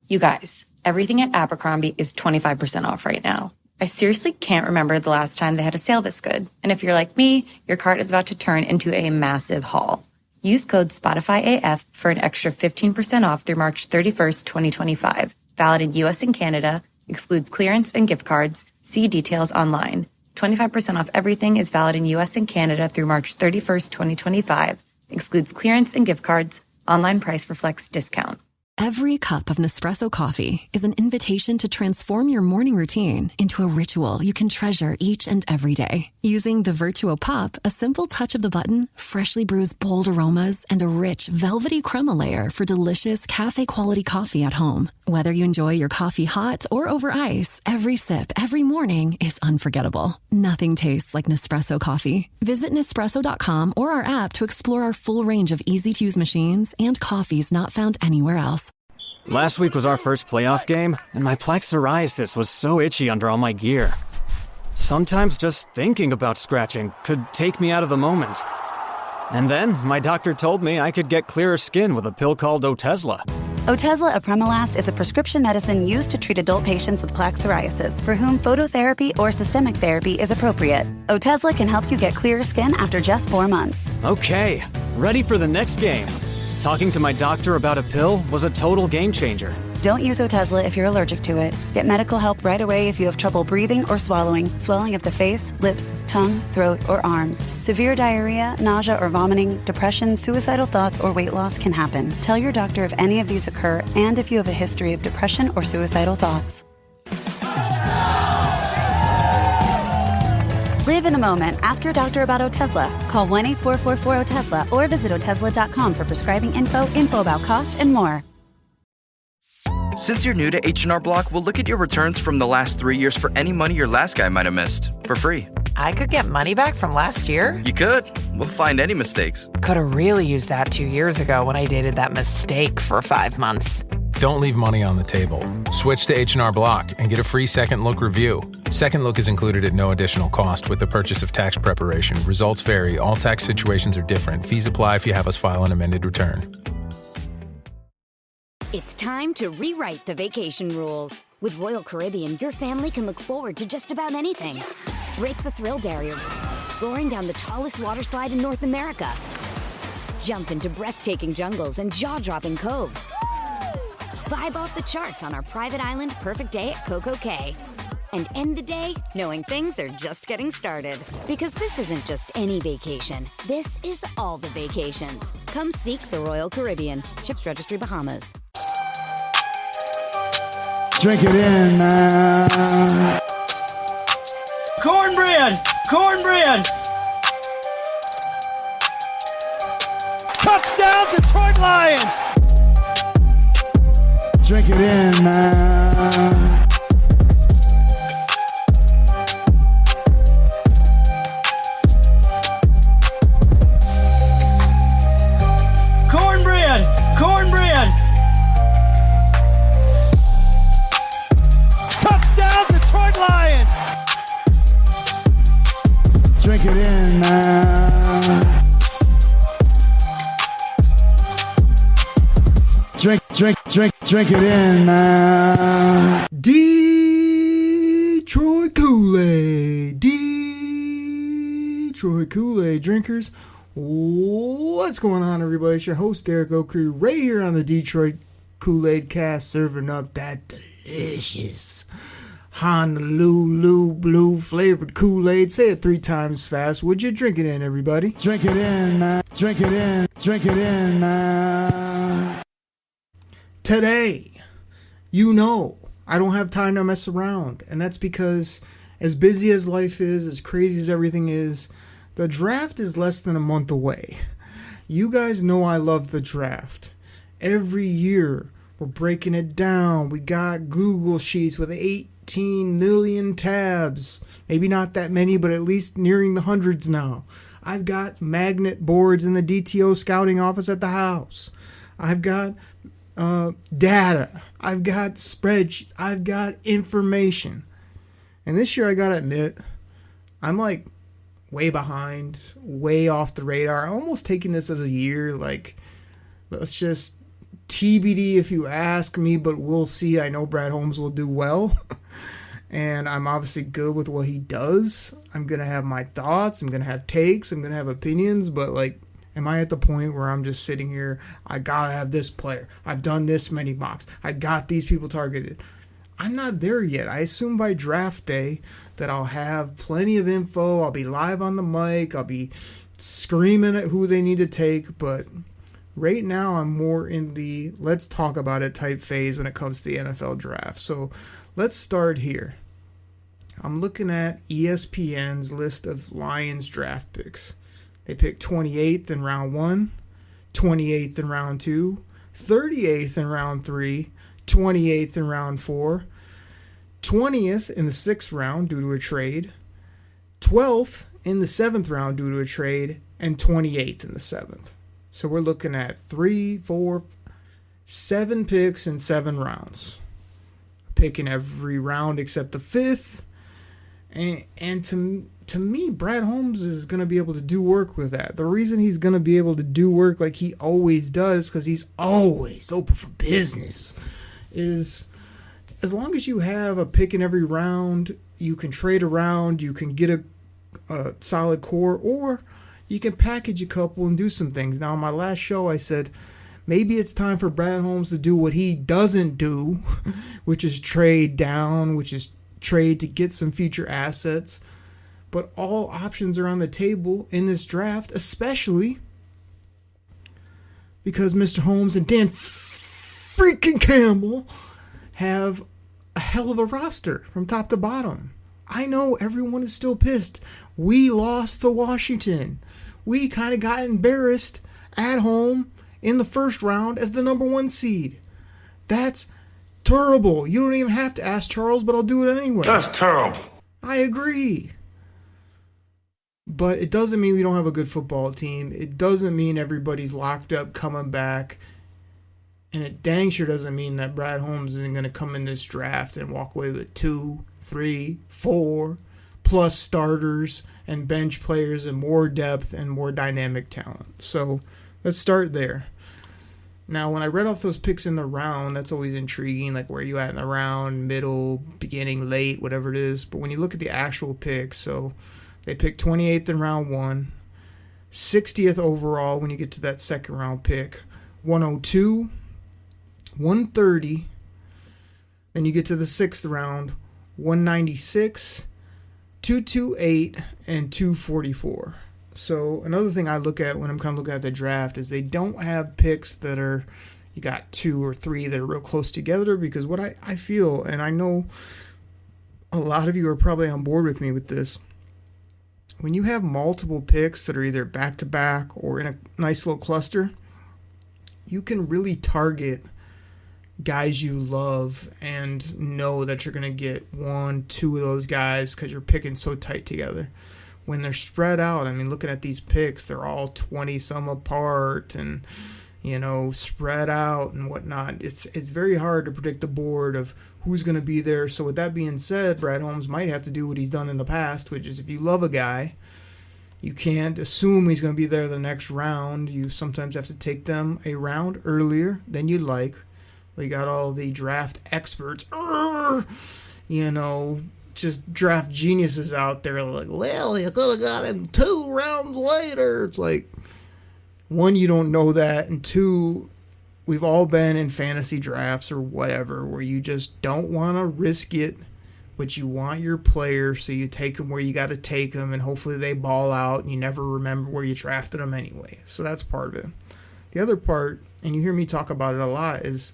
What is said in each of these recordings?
You guys, everything at Abercrombie is 25% off right now. I seriously can't remember the last time they had a sale this good. And if you're like me, your cart is about to turn into a massive haul. Use code SPOTIFYAF for an extra 15% off through March 31st, 2025. Valid in US and Canada. Excludes clearance and gift cards. See details online. 25% off everything is valid in US and Canada through March 31st, 2025. Excludes clearance and gift cards. Online price reflects discount. Every cup of Nespresso coffee is an invitation to transform your morning routine into a ritual you can treasure each and every day. Using the Virtuo Pup, a simple touch of the button freshly brews bold aromas and a rich, velvety crema layer for delicious cafe-quality coffee at home. Whether you enjoy your coffee hot or over ice, every sip, every morning is unforgettable. Nothing tastes like Nespresso coffee. Visit Nespresso.com or our app to explore our full range of easy-to-use machines and coffees not found anywhere else. Last week was our first playoff game, and my plaque psoriasis was so itchy under all my gear. Sometimes just thinking about scratching could take me out of the moment. And then my doctor told me I could get clearer skin with a pill called Otezla. Otezla apremilast is a prescription medicine used to treat adult patients with plaque psoriasis for whom phototherapy or systemic therapy is appropriate. Otezla can help you get clearer skin after just 4 months. Okay, ready for the next game. Talking to my doctor about a pill was a total game changer. Don't use Otezla if you're allergic to it. Get medical help right away if you have trouble breathing or swallowing, swelling of the face, lips, tongue, throat, or arms. Severe diarrhea, nausea or vomiting, depression, suicidal thoughts, or weight loss can happen. Tell your doctor if any of these occur and if you have a history of depression or suicidal thoughts. Live in the moment. Ask your doctor about Otezla. Call 1-844-4-OTEZLA or visit Otezla.com for prescribing info about cost, and more. Since you're new to H&R Block, we'll look at your returns from the last 3 years for any money your last guy might have missed for free. I could get money back from last year? You could. We'll find any mistakes. Could have really used that 2 years ago when I dated that mistake for 5 months. Don't leave money on the table. Switch to H&R Block and get a free second look review. Second look is included at no additional cost with the purchase of tax preparation. Results vary. All tax situations are different. Fees apply if you have us file an amended return. It's time to rewrite the vacation rules. With Royal Caribbean, your family can look forward to just about anything. Break the thrill barrier, roaring down the tallest water slide in North America. Jump into breathtaking jungles and jaw-dropping coves. Vibe off the charts on our private island perfect day at Coco Cay. And end the day knowing things are just getting started. Because this isn't just any vacation. This is all the vacations. Come seek the Royal Caribbean. Ships Registry, Bahamas. Drink it in, man. Cornbread! Cornbread! Touchdown, Detroit Lions! Drink it in, man. Cornbread! Cornbread! Touchdown, Detroit Lions! Drink it in, man. Drink it in, man. Detroit Koolaid. Detroit Koolaid drinkers. What's going on, everybody? It's your host, Derek O'Cree, right here on the Detroit Koolaid Cast, serving up that delicious Honolulu blue flavored Kool-Aid. Say it 3 times fast. Would you drink it in, everybody? Drink it in, man. Drink it in. Drink it in, man. Today, I don't have time to mess around. And that's because as busy as life is, as crazy as everything is, the draft is less than a month away. You guys know I love the draft. Every year, we're breaking it down. We got Google Sheets with 18 million tabs. Maybe not that many, but at least nearing the hundreds now. I've got magnet boards in the DTO scouting office at the house. I've got data. I've got spreadsheets. I've got information. And this year, I gotta admit, I'm like way behind, way off the radar. I'm almost taking this as a year, like, let's just TBD if you ask me, but we'll see. I know Brad Holmes will do well. And I'm obviously good with what he does. I'm going to have my thoughts. I'm going to have takes. I'm going to have opinions. But, like, am I at the point where I'm just sitting here, I got to have this player. I've done this many mocks. I got these people targeted. I'm not there yet. I assume by draft day that I'll have plenty of info. I'll be live on the mic. I'll be screaming at who they need to take. But right now I'm more in the let's talk about it type phase when it comes to the NFL draft. So let's start here. I'm looking at ESPN's list of Lions draft picks. They picked 28th in round 1, 28th in round 2, 38th in round 3, 28th in round 4, 20th in the 6th round due to a trade, 12th in the 7th round due to a trade, and 28th in the 7th. So we're looking at 7 picks in 7 rounds. Picking every round except the 5th. And to me, Brad Holmes is going to be able to do work with that. The reason he's going to be able to do work like he always does, because he's always open for business, is as long as you have a pick in every round, you can trade around, you can get a solid core, or you can package a couple and do some things. Now, on my last show, I said maybe it's time for Brad Holmes to do what he doesn't do, which is trade down, which is trade to get some future assets. But all options are on the table in this draft, especially because Mr. Holmes and Dan freaking Campbell have a hell of a roster from top to bottom. I know everyone is still pissed. We lost to Washington. We kind of got embarrassed at home in the first round as the number 1 seed. That's terrible. You don't even have to ask Charles, but I'll do it anyway. That's terrible. I agree. But it doesn't mean we don't have a good football team. It doesn't mean everybody's locked up coming back. And it dang sure doesn't mean that Brad Holmes isn't going to come in this draft and walk away with 2, 3, 4 plus starters and bench players and more depth and more dynamic talent. So let's start there. Now, when I read off those picks in the round, that's always intriguing, like where you at in the round, middle, beginning, late, whatever it is. But when you look at the actual picks, so they picked 28th in round 1, 60th overall when you get to that second round pick, 102, 130, then you get to the 6th round, 196, 228, and 244. So another thing I look at when I'm kind of looking at the draft is they don't have picks that are, you got 2 or 3 that are real close together, because what I feel, and I know a lot of you are probably on board with me with this, when you have multiple picks that are either back-to-back or in a nice little cluster, you can really target guys you love and know that you're going to get 1, 2 of those guys because you're picking so tight together. When they're spread out, I mean, looking at these picks, they're all 20-some apart and, you know, spread out and whatnot. It's very hard to predict the board of who's going to be there. So with that being said, Brad Holmes might have to do what he's done in the past, which is if you love a guy, you can't assume he's going to be there the next round. You sometimes have to take them a round earlier than you'd like. We got all the draft experts, you know, just draft geniuses out there like, well, you could have got him 2 rounds later. It's like, 1, you don't know that, and 2, we've all been in fantasy drafts or whatever where you just don't want to risk it, but you want your player, so you take them where you got to take them, and hopefully they ball out and you never remember where you drafted them anyway. So that's part of it. The other part, and you hear me talk about it a lot, is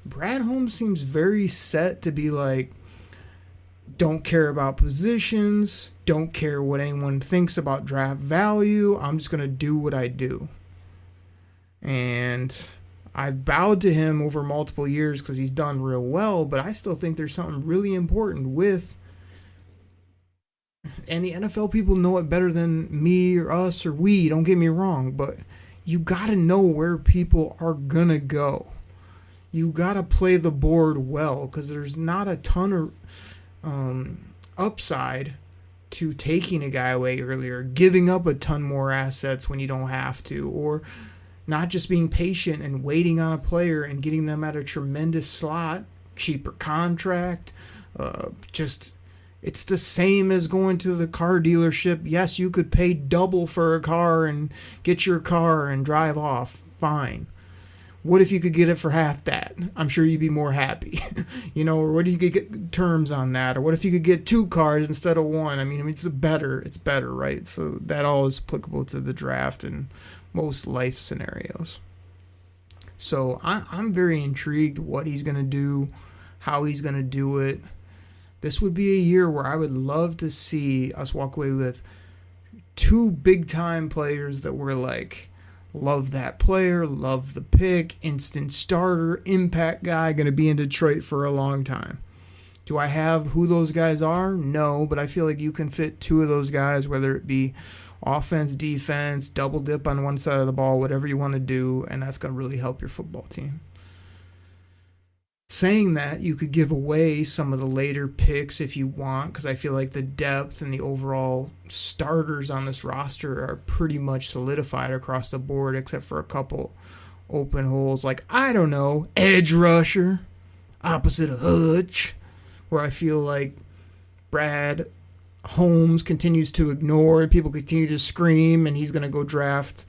Brad Holmes seems very set to be like, don't care about positions, don't care what anyone thinks about draft value, I'm just going to do what I do. And I've bowed to him over multiple years because he's done real well, but I still think there's something really important with, and the NFL people know it better than me or us or we, don't get me wrong, but you got to know where people are going to go. You got to play the board well, because there's not a ton of upside to taking a guy away earlier, giving up a ton more assets when you don't have to, or not just being patient and waiting on a player and getting them at a tremendous slot, cheaper contract. It's the same as going to the car dealership. Yes, you could pay double for a car and get your car and drive off. Fine. What if you could get it for half that? I'm sure you'd be more happy. Or what if you could get terms on that? Or what if you could get 2 cars instead of 1? I mean, it's better, right? So that all is applicable to the draft and most life scenarios. So I'm very intrigued what he's going to do, how he's going to do it. This would be a year where I would love to see us walk away with 2 big-time players that were like, love that player, love the pick, instant starter, impact guy, going to be in Detroit for a long time. Do I have who those guys are? No, but I feel like you can fit 2 of those guys, whether it be offense, defense, double dip on one side of the ball, whatever you want to do, and that's going to really help your football team. Saying that, you could give away some of the later picks if you want, because I feel like the depth and the overall starters on this roster are pretty much solidified across the board, except for a couple open holes, like, I don't know, edge rusher, opposite of Hutch, where I feel like Brad Holmes continues to ignore and people continue to scream, and he's going to go draft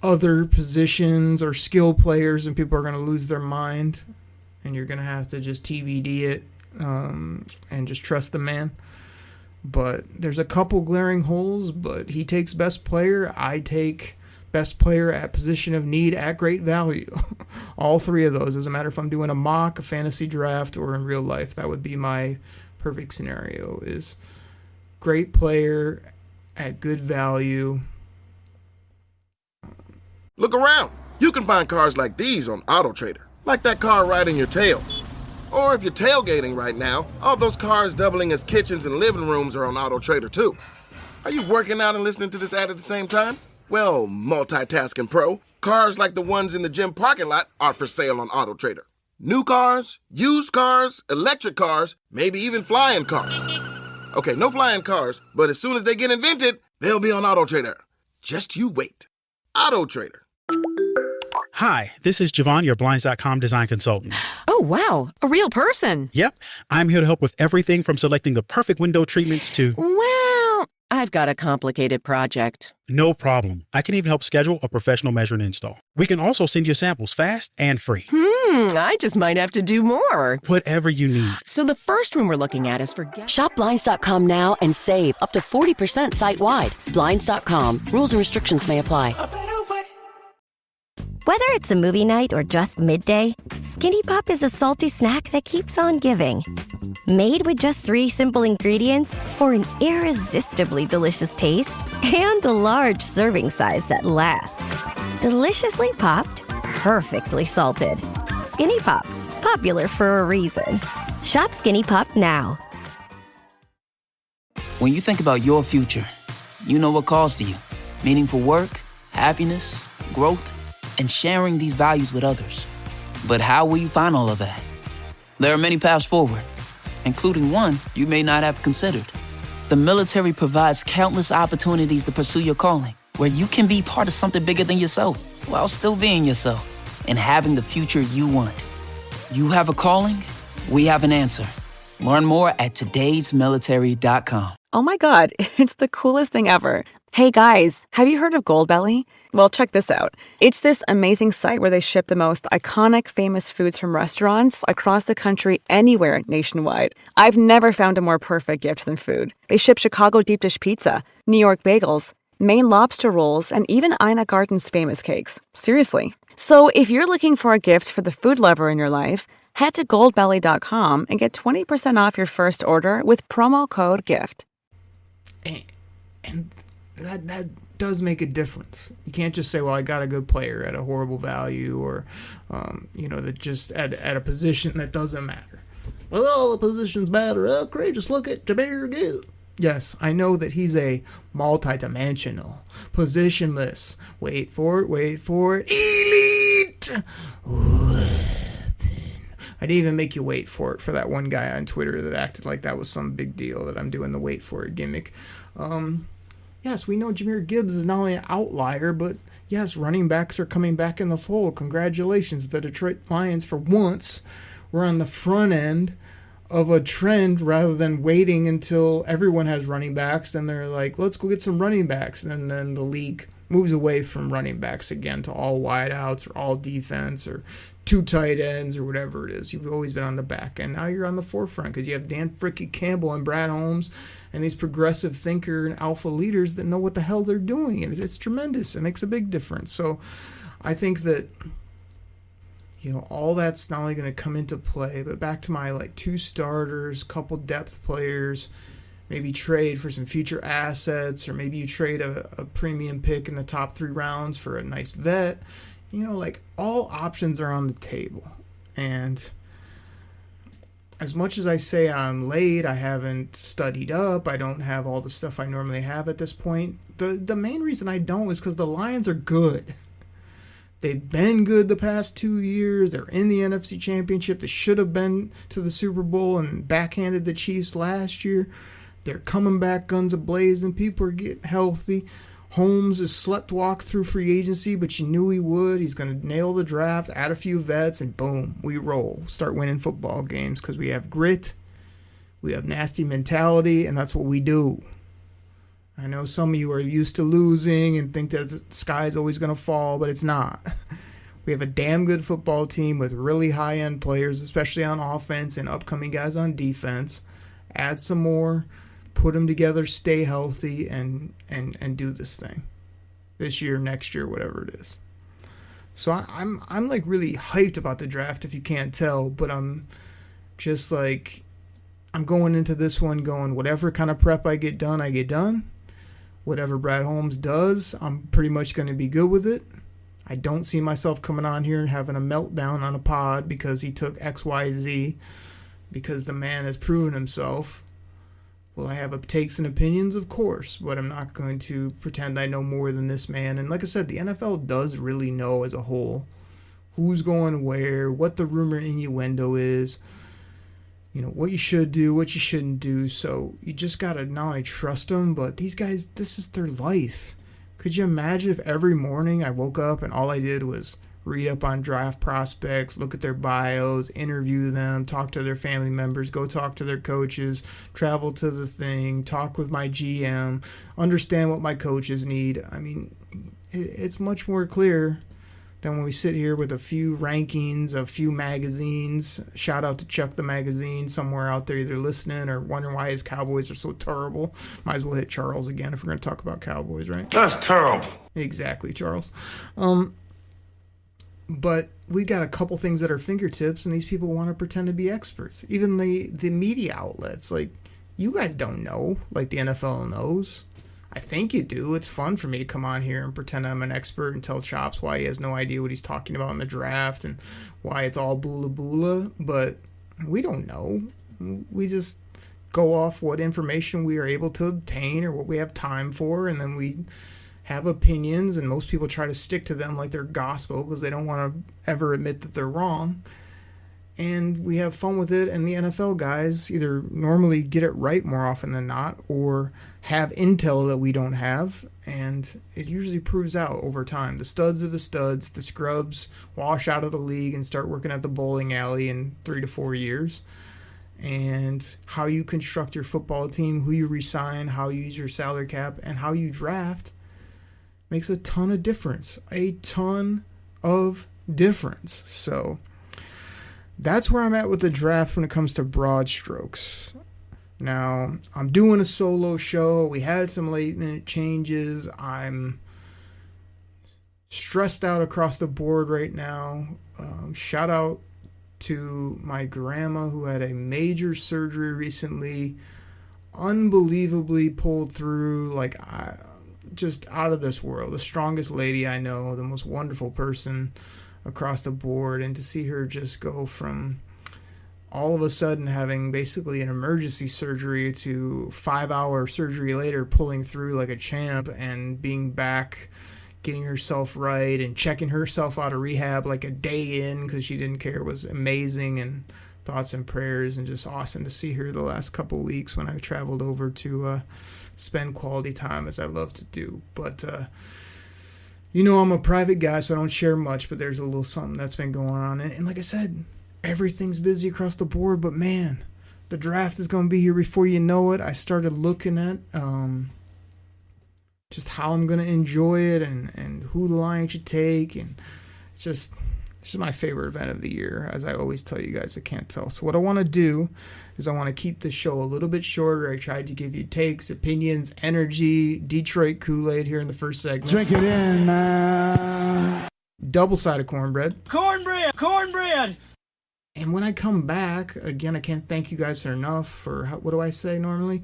other positions or skill players, and people are going to lose their mind. And you're going to have to just TBD it and just trust the man. But there's a couple glaring holes, but he takes best player. I take best player at position of need at great value. All 3 of those. Doesn't matter if I'm doing a mock, a fantasy draft, or in real life. That would be my perfect scenario, is great player at good value. Look around. You can find cars like these on AutoTrader. Like that car riding your tail. Or if you're tailgating right now, all those cars doubling as kitchens and living rooms are on AutoTrader too. Are you working out and listening to this ad at the same time? Well, multitasking pro, cars like the ones in the gym parking lot are for sale on AutoTrader. New cars, used cars, electric cars, maybe even flying cars. Okay, no flying cars, but as soon as they get invented, they'll be on AutoTrader. Just you wait. AutoTrader. Hi, this is Javon, your Blinds.com design consultant. Oh, wow. A real person. Yep. I'm here to help with everything from selecting the perfect window treatments to... Well, I've got a complicated project. No problem. I can even help schedule a professional measure and install. We can also send you samples fast and free. I just might have to do more. Whatever you need. So the first room we're looking at is for... Shop Blinds.com now and save up to 40% site-wide. Blinds.com. Rules and restrictions may apply. Whether it's a movie night or just midday, Skinny Pop is a salty snack that keeps on giving. Made with just 3 simple ingredients for an irresistibly delicious taste and a large serving size that lasts. Deliciously popped, perfectly salted. Skinny Pop, popular for a reason. Shop Skinny Pop now. When you think about your future, you know what calls to you. Meaningful work, happiness, growth, and sharing these values with others. But how will you find all of that? There are many paths forward, including one you may not have considered. The military provides countless opportunities to pursue your calling, where you can be part of something bigger than yourself, while still being yourself and having the future you want. You have a calling, we have an answer. Learn more at todaysmilitary.com. Oh my God, it's the coolest thing ever. Hey guys, have you heard of Goldbelly? Well, check this out. It's this amazing site where they ship the most iconic, famous foods from restaurants across the country, anywhere nationwide. I've never found a more perfect gift than food. They ship Chicago deep dish pizza, New York bagels, Maine lobster rolls, and even Ina Garten's famous cakes. Seriously. So if you're looking for a gift for the food lover in your life, head to goldbelly.com and get 20% off your first order with promo code GIFT. And that does make a difference. You can't just say, well, I got a good player at a horrible value, or that just at a position that doesn't matter. Well, all the positions matter. Oh, great, just look at Jameer Gibbs. Yes, I know that he's a multi-dimensional, positionless, wait for it, elite weapon. I didn't even make you wait for it for that one guy on Twitter that acted like that was some big deal, that I'm doing the wait for it gimmick. Yes, we know Jahmyr Gibbs is not only an outlier, but yes, running backs are coming back in the fold. Congratulations. The Detroit Lions, for once, were on the front end of a trend rather than waiting until everyone has running backs. Then they're like, let's go get some running backs. And then the league moves away from running backs again to all wideouts or all defense or 2 tight ends or whatever it is. You've always been on the back end. Now you're on the forefront because you have Dan Fricke Campbell and Brad Holmes and these progressive thinker and alpha leaders that know what the hell they're doing. And it's tremendous. It makes a big difference. So I think that, all that's not only going to come into play, but back to my 2 starters, couple depth players, maybe trade for some future assets, or maybe you trade a premium pick in the top 3 rounds for a nice vet. All options are on the table. And as much as I say I'm late, I haven't studied up, I don't have all the stuff I normally have at this point, the main reason I don't is because the Lions are good. They've been good the past 2 years. They're in the NFC Championship. They should have been to the Super Bowl and backhanded the Chiefs last year. They're coming back guns a-blazing. People are getting healthy. Holmes has slept walk through free agency, but you knew he would. He's going to nail the draft, add a few vets, and boom, we roll. Start winning football games because we have grit, we have nasty mentality, and that's what we do. I know some of you are used to losing and think that the sky's always going to fall, but it's not. We have a damn good football team with really high-end players, especially on offense, and upcoming guys on defense. Add some more, put them together, stay healthy, and do this thing. This year, next year, whatever it is. So I'm really hyped about the draft, if you can't tell, but I'm just I'm going into this one going, whatever kind of prep I get done. Whatever Brad Holmes does, I'm pretty much going to be good with it. I don't see myself coming on here and having a meltdown on a pod because he took X, Y, Z, because the man has proven himself. Will I have takes and opinions? Of course, but I'm not going to pretend I know more than this man. And like I said, the NFL does really know as a whole who's going where, what the rumor innuendo is, what you should do, what you shouldn't do. So you just got to not only trust them, but these guys, this is their life. Could you imagine if every morning I woke up and all I did was read up on draft prospects, look at their bios, interview them, talk to their family members, go talk to their coaches, travel to the thing, talk with my GM, understand what my coaches need. I mean, it's much more clear than when we sit here with a few rankings, a few magazines. Shout out to Chuck the Magazine somewhere out there either listening or wondering why his Cowboys are so terrible. Might as well hit Charles again if we're going to talk about Cowboys, right? That's terrible. Exactly, Charles. But we got a couple things at our fingertips, and these people want to pretend to be experts. Even the media outlets, you guys don't know, the NFL knows. I think you do. It's fun for me to come on here and pretend I'm an expert and tell Chops why he has no idea what he's talking about in the draft and why it's all boola boola. But we don't know. We just go off what information we are able to obtain or what we have time for, and then we have opinions, and most people try to stick to them like they're gospel because they don't want to ever admit that they're wrong. And we have fun with it, and the NFL guys either normally get it right more often than not or have intel that we don't have, and it usually proves out over time. The studs are the studs. The scrubs wash out of the league and start working at the bowling alley in 3 to 4 years. And how you construct your football team, who you resign, how you use your salary cap, and how you draft makes a ton of difference. A ton of difference. So that's where I'm at with the draft when it comes to broad strokes. Now, I'm doing a solo show. We had some late minute changes. I'm stressed out across the board right now. Shout out to my grandma who had a major surgery recently. Unbelievably pulled through, just out of this world. The strongest lady I know, the most wonderful person across the board. And to see her just go from all of a sudden having basically an emergency surgery to 5-hour surgery later pulling through like a champ and being back, getting herself right and checking herself out of rehab like a day in because she didn't care, was amazing. And thoughts and prayers, and just awesome to see her the last couple weeks when I traveled over to spend quality time as I love to do. But I'm a private guy, so I don't share much, but there's a little something that's been going on. And like I said, everything's busy across the board, but man, the draft is going to be here before you know it. I started looking at just how I'm going to enjoy it and who the Lions should take. And it's just my favorite event of the year, as I always tell you guys. I can't tell. So what I want to do is I want to keep the show a little bit shorter. I tried to give you takes, opinions, energy, Detroit Koolaid here in the first segment. Drink it in, man. Double-sided cornbread. Cornbread. And when I come back, again, I can't thank you guys enough for, what do I say normally?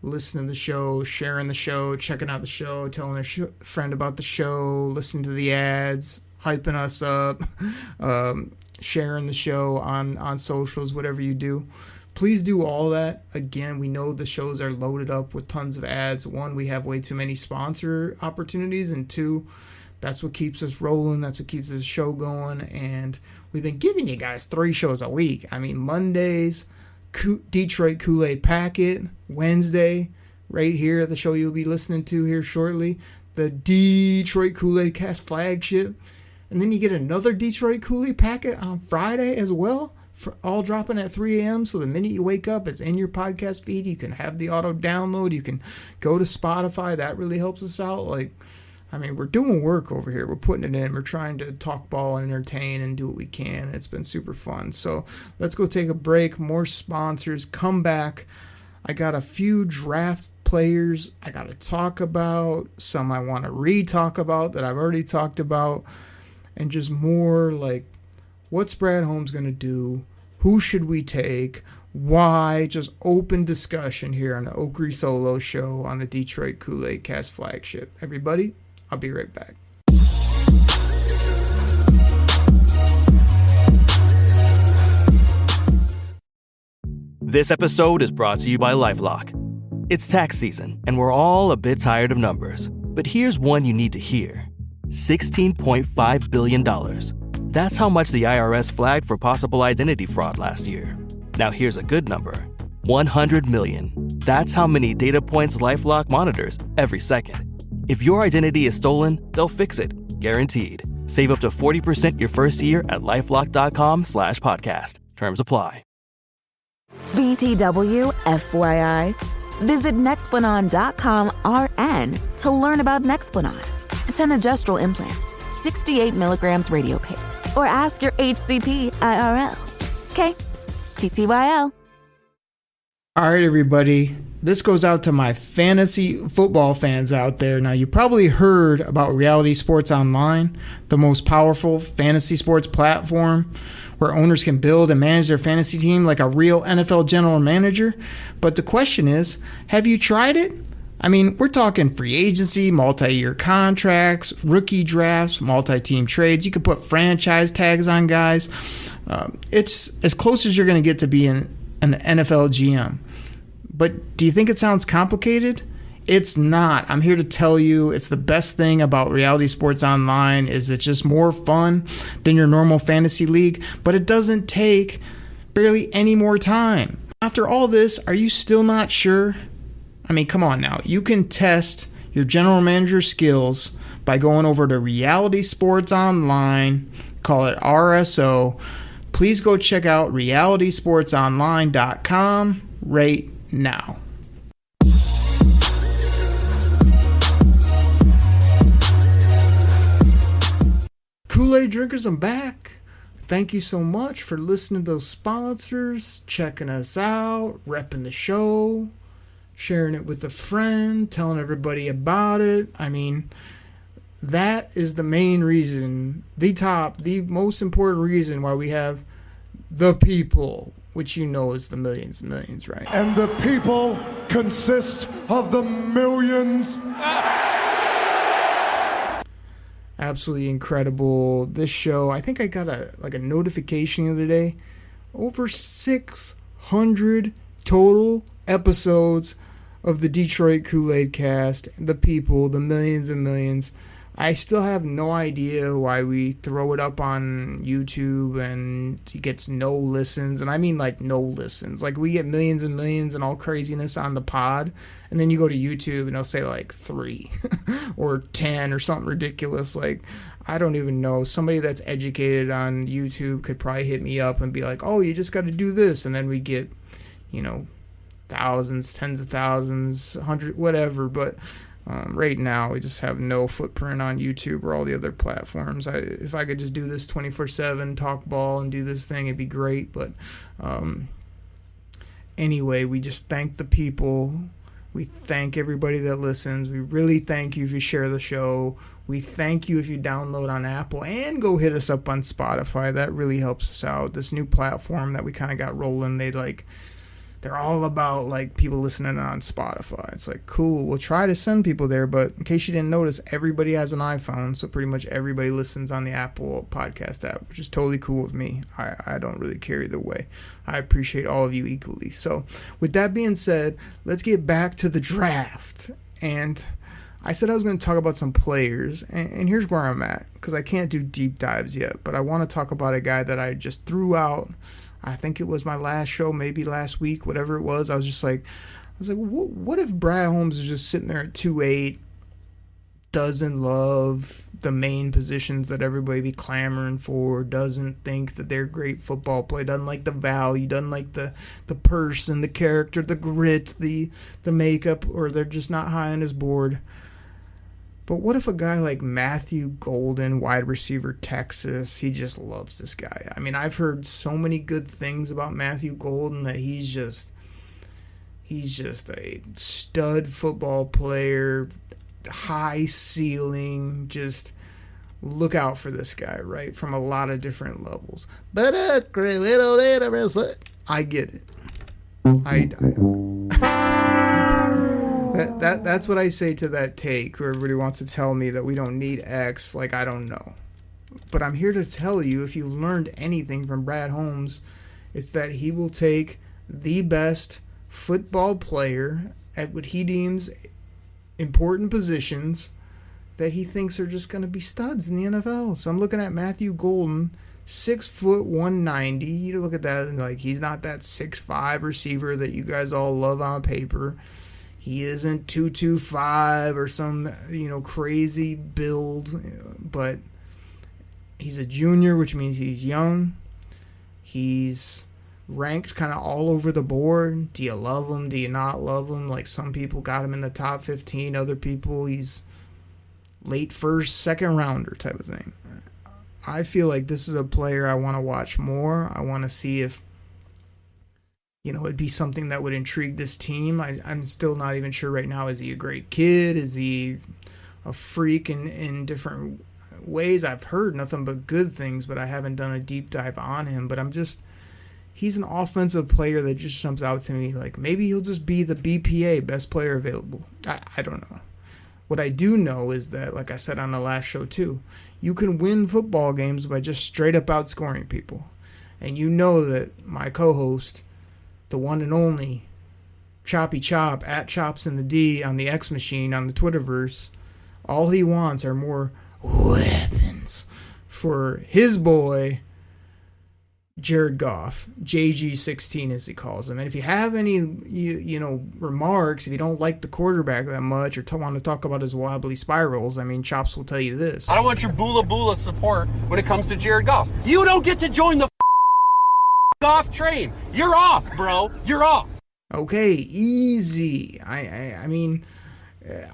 Listening to the show, sharing the show, checking out the show, telling a friend about the show, listening to the ads, hyping us up, sharing the show on socials, whatever you do. Please do all that. Again, we know the shows are loaded up with tons of ads. One, we have way too many sponsor opportunities, and two, that's what keeps us rolling. That's what keeps this show going. And we've been giving you guys 3 shows a week. I mean, Mondays, Detroit Koolaid Packet. Wednesday, right here, the show you'll be listening to here shortly, the Detroit Koolaid Cast flagship. And then you get another Detroit Koolaid Packet on Friday as well, all dropping at 3 a.m. So the minute you wake up, it's in your podcast feed. You can have the auto download. You can go to Spotify. That really helps us out. We're doing work over here. We're putting it in. We're trying to talk ball and entertain and do what we can. It's been super fun. So let's go take a break. More sponsors. Come back. I got a few draft players I got to talk about. Some I want to re-talk about that I've already talked about. And just more like, what's Brad Holmes going to do? Who should we take? Why? Just open discussion here on the Oakery Solo Show on the Detroit Koolaid Cast flagship. Everybody, I'll be right back. This episode is brought to you by LifeLock. It's tax season, and we're all a bit tired of numbers. But here's one you need to hear. $16.5 billion. That's how much the IRS flagged for possible identity fraud last year. Now here's a good number. 100 million. That's how many data points LifeLock monitors every second. If your identity is stolen, they'll fix it. Guaranteed. Save up to 40% your first year at LifeLock.com/podcast. Terms apply. BTW, FYI. Visit Nexplanon.com RN to learn about Nexplanon. It's an gestural implant, 68 milligrams RadioPublic. Or ask your HCP IRL. Okay, TTYL. All right, everybody. This goes out to my fantasy football fans out there. Now, you probably heard about Reality Sports Online, the most powerful fantasy sports platform where owners can build and manage their fantasy team like a real NFL general manager. But the question is, have you tried it? I mean, we're talking free agency, multi-year contracts, rookie drafts, multi-team trades. You can put franchise tags on guys. It's as close as you're going to get to being an NFL GM. But do you think it sounds complicated? It's not. I'm here to tell you it's the best thing about Reality Sports Online is it's just more fun than your normal fantasy league, but it doesn't take barely any more time. After all this, are you still not sure? I mean, come on now. You can test your general manager skills by going over to Reality Sports Online, call it RSO. Please go check out realitysportsonline.com right now. Kool-Aid drinkers, I'm back. Thank you so much for listening to those sponsors, checking us out, repping the show, sharing it with a friend, telling everybody about it. I mean, that is the main reason, the most important reason why we have the people, which you know is the millions and millions, right? And the people consist of the millions. Absolutely incredible. This show, I think I got a notification the other day. Over 600 total episodes of the Detroit Koolaid Cast. The people, the millions and millions. I still have no idea why we throw it up on YouTube and it gets no listens. And I mean like no listens. Like we get millions and millions and all craziness on the pod. And then you go to YouTube and they'll say like 3 or 10 or something ridiculous. Like, I don't even know. Somebody that's educated on YouTube could probably hit me up and be like, oh, you just got to do this. And then we get, thousands, tens of thousands, 100, whatever. But right now, we just have no footprint on YouTube or all the other platforms. If I could just do this 24/7, talk ball, and do this thing, it'd be great. But anyway, we just thank the people. We thank everybody that listens. We really thank you if you share the show. We thank you if you download on Apple and go hit us up on Spotify. That really helps us out. This new platform that we kind of got rolling, they're all about like people listening on Spotify. It's like, cool, we'll try to send people there, but in case you didn't notice, everybody has an iPhone, so pretty much everybody listens on the Apple podcast app, which is totally cool with me. I don't really care either way. I appreciate all of you equally. So with that being said, let's get back to the draft. And I said I was going to talk about some players, and here's where I'm at, because I can't do deep dives yet, but I want to talk about a guy that I just threw out. I think it was my last show, maybe last week, whatever it was. I was like, what if Brad Holmes is just sitting there at 2'8", doesn't love the main positions that everybody be clamoring for, doesn't think that they're great football play, doesn't like the value, doesn't like the person, the character, the grit, the makeup, or they're just not high on his board. But what if a guy like Matthew Golden, wide receiver, Texas, he just loves this guy? I mean, I've heard so many good things about Matthew Golden that he's just a stud football player, high ceiling, just look out for this guy, right? From a lot of different levels. But I get it. That's what I say to that take, where everybody wants to tell me that we don't need X. Like, I don't know. But I'm here to tell you, if you've learned anything from Brad Holmes, it's that he will take the best football player at what he deems important positions that he thinks are just going to be studs in the NFL. So I'm looking at Matthew Golden, 6 foot 190. You look at that and like, he's not that 6'5" receiver that you guys all love on paper. He isn't 225 or some, crazy build, but he's a junior, which means he's young. He's ranked kind of all over the board. Do you love him? Do you not love him? Like, some people got him in the top 15. Other people, he's late first, second rounder type of thing. I feel like this is a player I want to watch more. I want to see if it'd be something that would intrigue this team. I'm still not even sure right now. Is he a great kid? Is he a freak in different ways? I've heard nothing but good things, but I haven't done a deep dive on him. But he's an offensive player that just jumps out to me. Like, maybe he'll just be the BPA, best player available. I don't know. What I do know is that, like I said on the last show too, you can win football games by just straight up outscoring people. And you know that my co-host, the one and only Choppy Chop at Chops in the D on the X Machine on the Twitterverse, all he wants are more weapons for his boy Jared Goff, JG16 as he calls him. And if you have any remarks, if you don't like the quarterback that much or want to talk about his wobbly spirals, Chops will tell you this. I don't want your bula support when it comes to Jared Goff. You don't get to join the Goff train. You're off, bro. You're off. Okay, easy.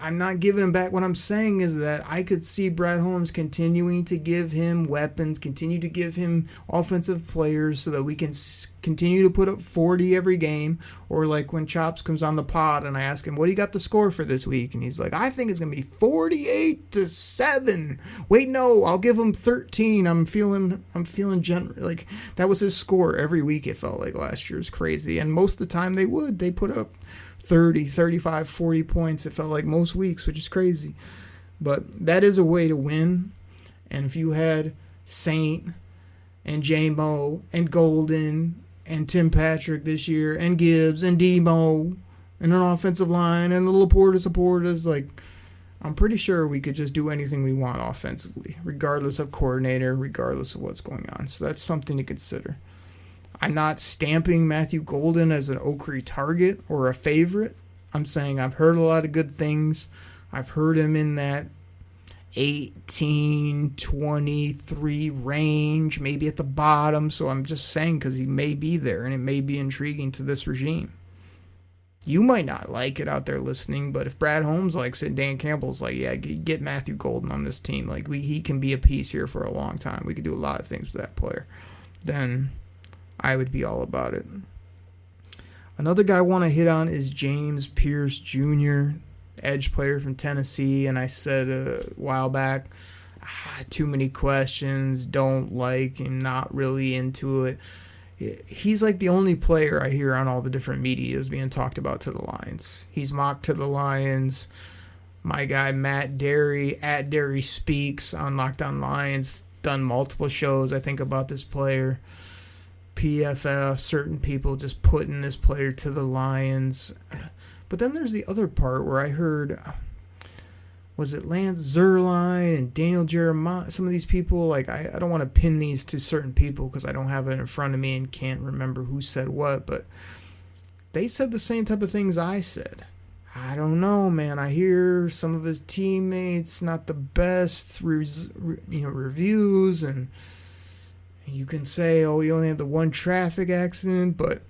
I'm not giving him back. What I'm saying is that I could see Brad Holmes continuing to give him weapons, continue to give him offensive players so that we can continue to put up 40 every game. Or like when Chops comes on the pod and I ask him, what do you got the score for this week? And he's like, I think it's going to be 48-7. Wait, no, I'll give him 13. I'm feeling generous. Like, that was his score every week, it felt like last year. It was crazy. And most of the time they put up 30, 35, 40 points, it felt like most weeks, which is crazy. But that is a way to win. And if you had Saint and J-Mo and Golden and Tim Patrick this year and Gibbs and D-Mo and an offensive line and the Laporta supporters, like, I'm pretty sure we could just do anything we want offensively, regardless of coordinator, regardless of what's going on. So that's something to consider. I'm not stamping Matthew Golden as an Okrie target or a favorite. I'm saying I've heard a lot of good things. I've heard him in that 18, 23 range, maybe at the bottom. So I'm just saying because he may be there and it may be intriguing to this regime. You might not like it out there listening, but if Brad Holmes likes it, Dan Campbell's like, yeah, get Matthew Golden on this team. Like he can be a piece here for a long time. We could do a lot of things with that player. Then I would be all about it. Another guy I want to hit on is James Pierce Jr., edge player from Tennessee. And I said a while back, too many questions, don't like him, not really into it. He's like the only player I hear on all the different medias being talked about to the Lions. He's mocked to the Lions. My guy Matt Derry, at Derry Speaks on Locked On Lions, done multiple shows, I think, about this player. PFF, certain people just putting this player to the Lions. But then there's the other part where I heard, was it Lance Zierlein and Daniel Jeremiah, some of these people, like I don't want to pin these to certain people because I don't have it in front of me and can't remember who said what, but they said the same type of things I said. I don't know, man. I hear some of his teammates not the best reviews, and you can say, oh, he only had the one traffic accident, but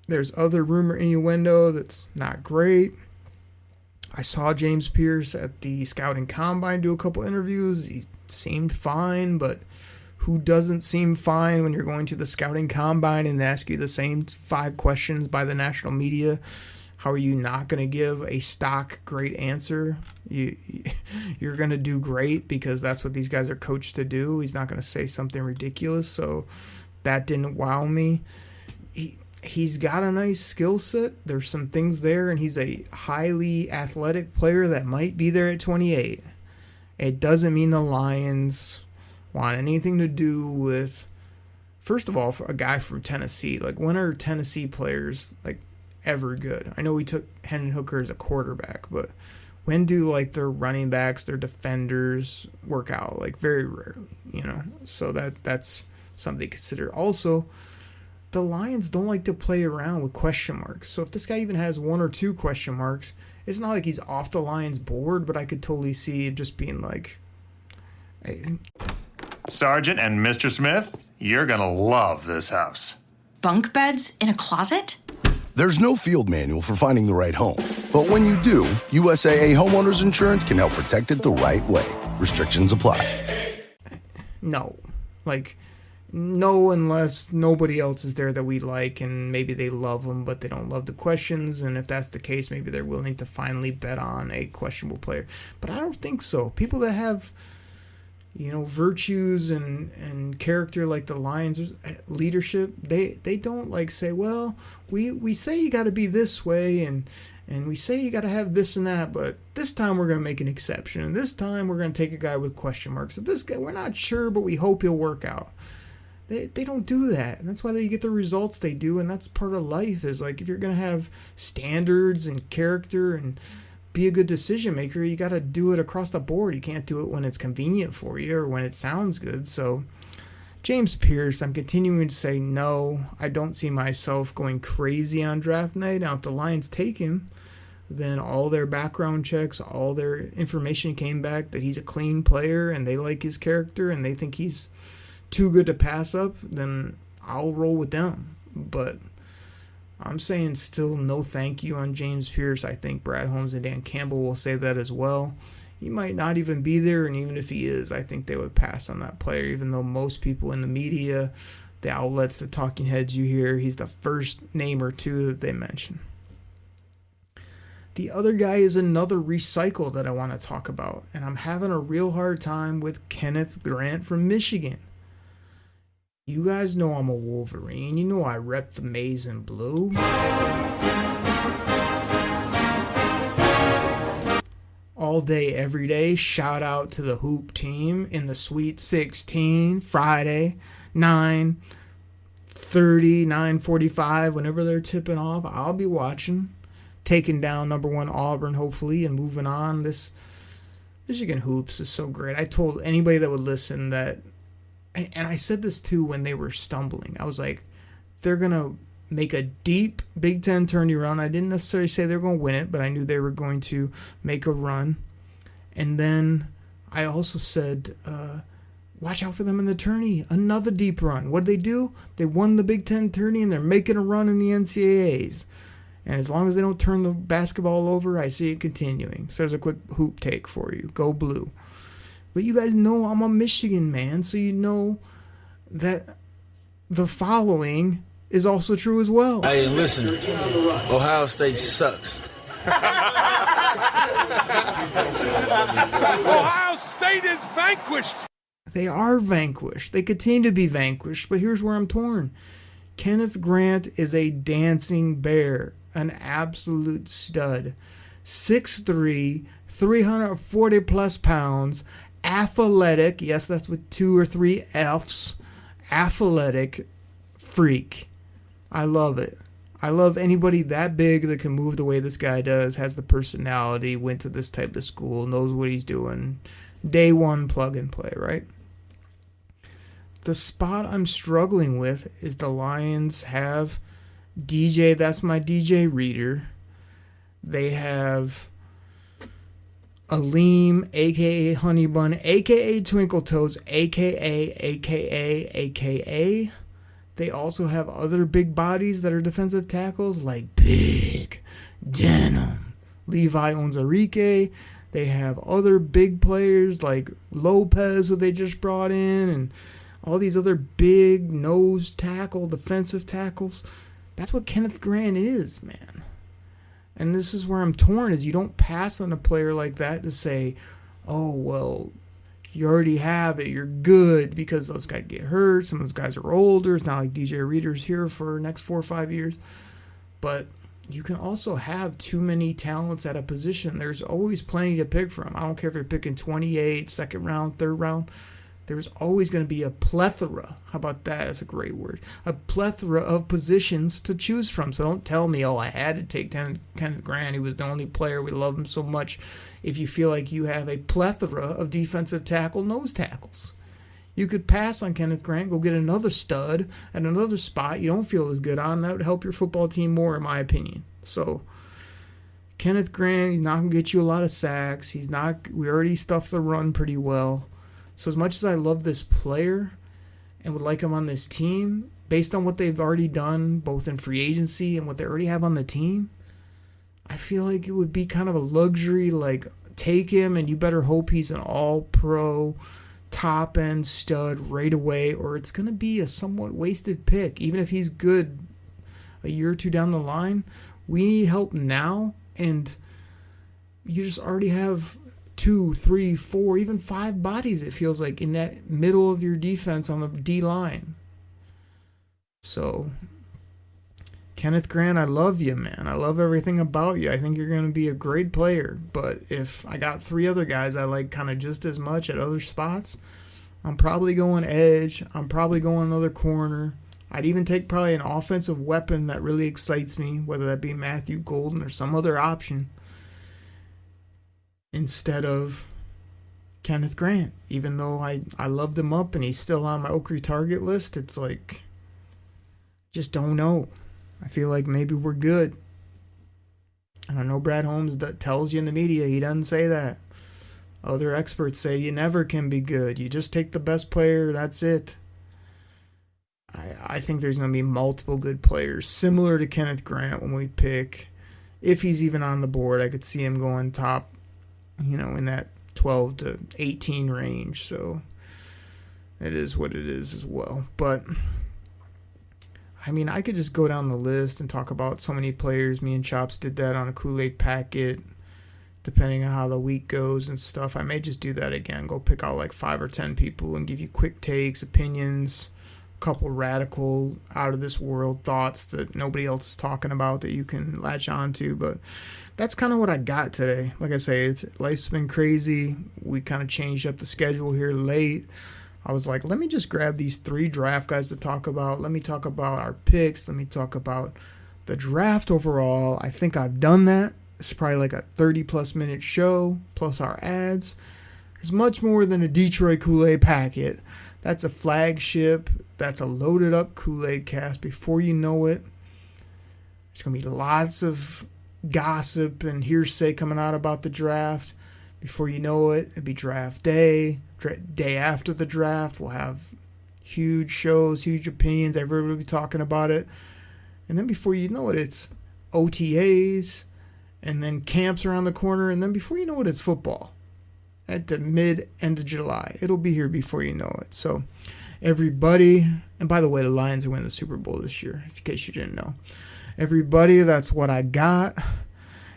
there's other rumor innuendo that's not great. I saw James Pierce at the Scouting Combine do a couple interviews. He seemed fine, but who doesn't seem fine when you're going to the Scouting Combine and they ask you the same 5 questions by the national media? How are you not going to give a stock great answer? You're going to do great because that's what these guys are coached to do. He's not going to say something ridiculous, so that didn't wow me. He's got a nice skill set. There's some things there, and he's a highly athletic player that might be there at 28. It doesn't mean the Lions want anything to do with, first of all, for a guy from Tennessee. Like, when are Tennessee players, like, ever good? I know we took Hendon Hooker as a quarterback, but when do, like, their running backs, their defenders work out? Like, very rarely, you know? So that's something to consider. Also, the Lions don't like to play around with question marks. So if this guy even has 1 or 2 question marks, it's not like he's off the Lions board, but I could totally see it just being like, hey. Sergeant and Mr. Smith, you're going to love this house. Bunk beds in a closet? There's no field manual for finding the right home. But when you do, USAA Homeowners Insurance can help protect it the right way. Restrictions apply. No. No, unless nobody else is there that we like, and maybe they love them, but they don't love the questions, and if that's the case, maybe they're willing to finally bet on a questionable player. But I don't think so. People that have, virtues and character like the Lions, leadership, they don't say, well, we say you got to be this way, and we say you got to have this and that, but this time we're going to make an exception, and this time we're going to take a guy with question marks. So this guy, we're not sure, but we hope he'll work out. They don't do that, and that's why they get the results they do, and that's part of life, is like, if you're going to have standards and character and be a good decision maker, you got to do it across the board. You can't do it when it's convenient for you or when it sounds good. So James Pierce, I'm continuing to say no. I don't see myself going crazy on draft night. Now, if the Lions take him, then all their background checks, all their information came back that he's a clean player and they like his character and they think he's too good to pass up, then I'll roll with them. But I'm saying still no thank you on James Pierce. I think Brad Holmes and Dan Campbell will say that as well. He might not even be there, and even if he is, I think they would pass on that player, even though most people in the media, the outlets, the talking heads you hear, he's the first name or two that they mention. The other guy is another recycle that I want to talk about, and I'm having a real hard time with Kenneth Grant from Michigan. You guys know I'm a Wolverine. You know I rep the maize and blue. All day, every day, shout out to the Hoop team in the Sweet 16, Friday, 9:30, 9:45, whenever they're tipping off. I'll be watching, taking down number 1 Auburn, hopefully, and moving on this Michigan Hoops is so great. I told anybody that would listen that, and I said this too when they were stumbling. I was like, they're going to make a deep Big Ten tourney run. I didn't necessarily say they're going to win it, but I knew they were going to make a run. And then I also said, watch out for them in the tourney. Another deep run. What did they do? They won the Big Ten tourney, and they're making a run in the NCAAs. And as long as they don't turn the basketball over, I see it continuing. So there's a quick hoop take for you. Go blue. But you guys know I'm a Michigan man, so you know that the following is also true as well. Hey, listen, Ohio State sucks. Ohio State is vanquished. They are vanquished. They continue to be vanquished, but here's where I'm torn. Kenneth Grant is a dancing bear, an absolute stud. 6'3", 340 plus pounds, athletic, yes, that's with 2 or 3 F's, athletic freak. I love it. I love anybody that big that can move the way this guy does, has the personality, went to this type of school, knows what he's doing. Day one plug and play, right? The spot I'm struggling with is the Lions have DJ, that's my DJ reader. They have Aleem, a.k.a. Honey Bun, a.k.a. Twinkle Toes, a.k.a. They also have other big bodies that are defensive tackles like Big, Denim, Levi Onwuzurike. They have other big players like Lopez, who they just brought in, and all these other big nose tackle, defensive tackles. That's what Kenneth Grant is, man. And this is where I'm torn, is you don't pass on a player like that to say, oh, well, you already have it, you're good, because those guys get hurt. Some of those guys are older. It's not like DJ Reader's here for the next 4 or 5 years. But you can also have too many talents at a position. There's always plenty to pick from. I don't care if you're picking 28, second round, third round. There's always going to be a plethora. How about that? That's a great word. A plethora of positions to choose from. So don't tell me, oh, I had to take Kenneth Grant. He was the only player. We love him so much. If you feel like you have a plethora of defensive tackle nose tackles, you could pass on Kenneth Grant, go get another stud at another spot you don't feel as good on. That would help your football team more, in my opinion. So Kenneth Grant, he's not going to get you a lot of sacks. We already stuffed the run pretty well. So as much as I love this player and would like him on this team, based on what they've already done, both in free agency and what they already have on the team, I feel like it would be kind of a luxury, like, take him and you better hope he's an all-pro, top-end stud right away, or it's going to be a somewhat wasted pick. Even if he's good a year or two down the line, we need help now, and you just already have 2, 3, 4, even 5 bodies, it feels like, in that middle of your defense on the D-line. So Kenneth Grant, I love you, man. I love everything about you. I think you're going to be a great player. But if I got 3 other guys I like kind of just as much at other spots, I'm probably going edge. I'm probably going another corner. I'd even take probably an offensive weapon that really excites me, whether that be Matthew Golden or some other option, instead of Kenneth Grant. Even though I loved him up and he's still on my Oakley target list, it's like, just don't know. I feel like maybe we're good. And I know Brad Holmes that tells you in the media, he doesn't say that. Other experts say you never can be good. You just take the best player, that's it. I think there's going to be multiple good players, similar to Kenneth Grant when we pick. If he's even on the board, I could see him going top, in that 12 to 18 range. So it is what it is as well. But I mean, I could just go down the list and talk about so many players. Me and Chops did that on a Kool-Aid packet, depending on how the week goes and stuff. I may just do that again. Go pick out like 5 or 10 people and give you quick takes, opinions, a couple radical, out-of-this-world thoughts that nobody else is talking about that you can latch on to. But that's kind of what I got today. Like I say, life's been crazy. We kind of changed up the schedule here late. I was like, let me just grab these 3 draft guys to talk about. Let me talk about our picks. Let me talk about the draft overall. I think I've done that. It's probably like a 30-plus minute show, plus our ads. is much more than a Detroit Koolaid packet. That's a flagship. That's a loaded up Koolaid Cast. Before you know it, there's going to be lots of gossip and hearsay coming out about the draft. Before you know it, it'll be draft day. Day after the draft, we'll have huge shows, huge opinions. Everybody will be talking about it. And then before you know it, it's OTAs. And then camps around the corner. And then before you know it, it's football. At the end of July. It'll be here before you know it. So everybody, and by the way, the Lions are winning the Super Bowl this year, in case you didn't know. Everybody, that's what I got.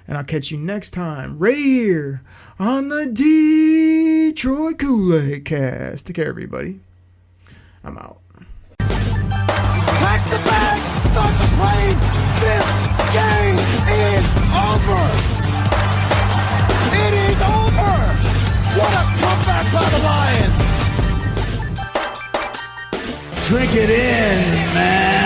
And I'll catch you next time right here on the Detroit Koolaid Cast. Take care, everybody. I'm out. Pack the bag, start the plane. This game is over. It is over. What a comeback by the Lions. Drink it in, man.